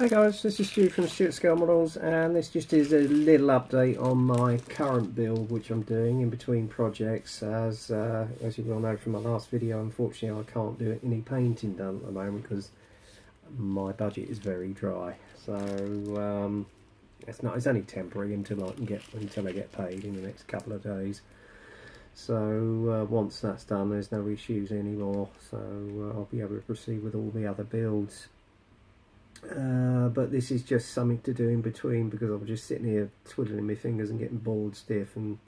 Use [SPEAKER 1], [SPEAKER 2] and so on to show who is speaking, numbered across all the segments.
[SPEAKER 1] Hi guys, this is Stu from Stuart Scale Models, and this just is a little update on my current build which I'm doing in between projects. As you will know from my last video, unfortunately I can't do any painting done at the moment because my budget is very dry. So it's only temporary until I get paid in the next couple of days. So once that's done, there's no issues anymore, so I'll be able to proceed with all the other builds. But this is just something to do in between because I was just sitting here twiddling my fingers and getting bored stiff, and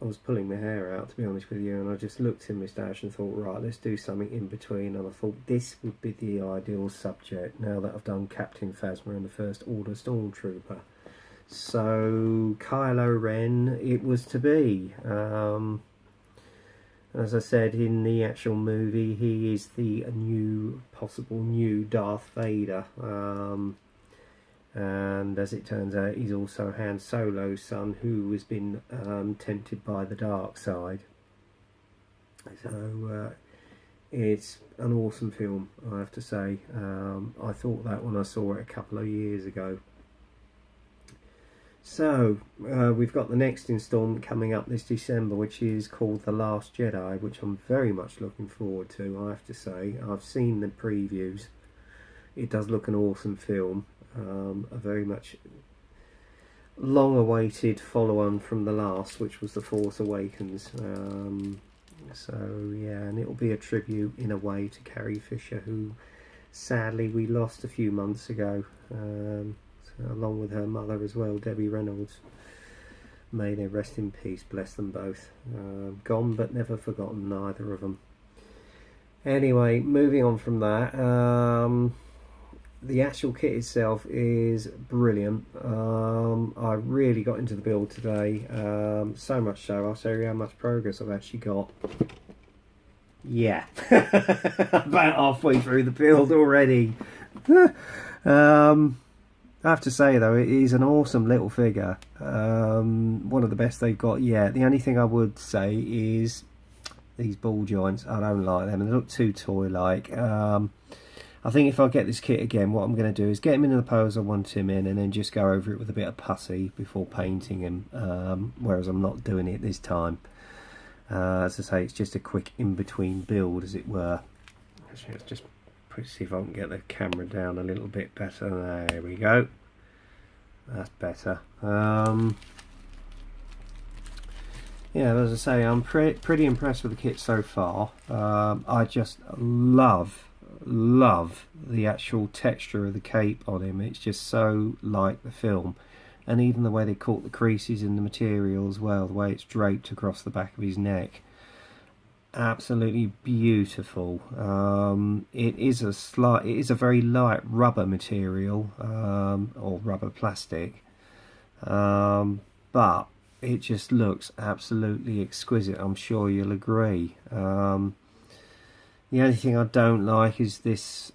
[SPEAKER 1] I was pulling my hair out, to be honest with you, and I just looked in my stash and thought, right, let's do something in between. And I thought this would be the ideal subject now that I've done Captain Phasma and the First Order Stormtrooper. So Kylo Ren it was to be. As I said, in the actual movie, he is the possible new Darth Vader. And as it turns out, he's also Han Solo's son, who has been tempted by the dark side. So it's an awesome film, I have to say. I thought that when I saw it a couple of years ago. So we've got the next instalment coming up this December, which is called The Last Jedi, which I'm very much looking forward to, I have to say. I've seen the previews. It does look an awesome film, a very much long-awaited follow-on from the last, which was The Force Awakens. So yeah, and it'll be a tribute in a way to Carrie Fisher, who sadly we lost a few months ago. Along with her mother as well, Debbie Reynolds. May they rest in peace, bless them both. Gone but never forgotten, neither of them. Anyway, moving on from that, the actual kit itself is brilliant. I really got into the build today, so much so, I'll show you how much progress I've actually got. Yeah, about halfway through the build already. I have to say though, it is an awesome little figure, one of the best they've got yet. The only thing I would say is these ball joints, I don't like them, they look too toy-like. I think if I get this kit again, what I'm going to do is get him in the pose I want him in, and then just go over it with a bit of putty before painting him, whereas I'm not doing it this time. As I say, it's just a quick in-between build, as it were. Actually, let's just see if I can get the camera down a little bit better. There we go. That's better. Yeah, as I say, I'm pretty impressed with the kit so far. I just love the actual texture of the cape on him. It's just so like the film, and even the way they caught the creases in the material as well, the way it's draped across the back of his neck. Absolutely beautiful. It is a very light rubber material, or rubber plastic, but it just looks absolutely exquisite. I'm sure you'll agree. The only thing I don't like is this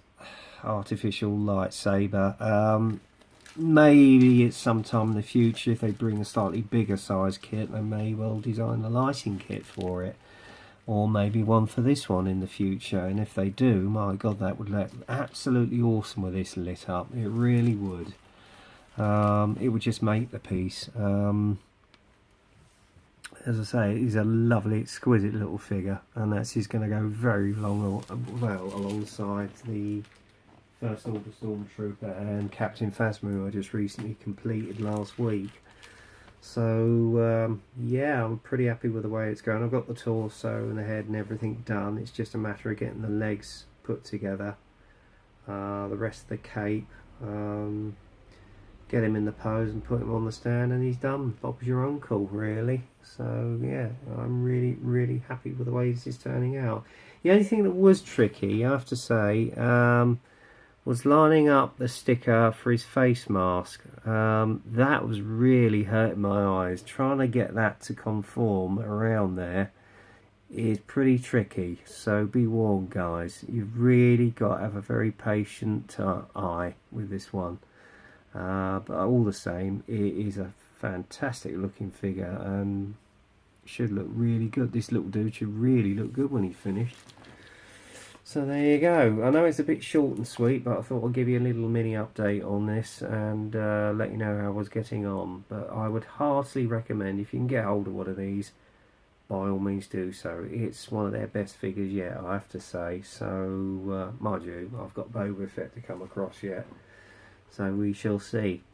[SPEAKER 1] artificial lightsaber. Maybe it's sometime in the future, if they bring a slightly bigger size kit, they may well design a lighting kit for it. Or maybe one for this one in the future, and if they do, my god, that would look absolutely awesome with this lit up. It really would. It would just make the piece. As I say, he's a lovely, exquisite little figure, and he's going to go very long, well, alongside the First Order Stormtrooper and Captain Phasma, who I just recently completed last week. So yeah, I'm pretty happy with the way it's going. I've got the torso and the head and everything done. It's just a matter of getting the legs put together, the rest of the cape, get him in the pose and put him on the stand, and he's done. Bob's your uncle, really. So yeah, I'm really happy with the way this is turning out. The only thing that was tricky, I have to say, was lining up the sticker for his face mask. That was really hurting my eyes. Trying to get that to conform around there is pretty tricky, so be warned guys, you've really got to have a very patient eye with this one. But all the same, it is a fantastic looking figure and should look really good. This little dude should really look good when he's finished. So there you go. I know it's a bit short and sweet, but I thought I'd give you a little mini update on this and let you know how I was getting on. But I would heartily recommend, if you can get hold of one of these, by all means do so. It's one of their best figures yet, I have to say. So, mind you, I've got Boba Fett to come across yet. So we shall see.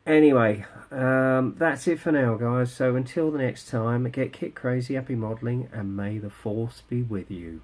[SPEAKER 1] Anyway, that's it for now, guys. So until the next time, get kit crazy, happy modelling, and may the Force be with you.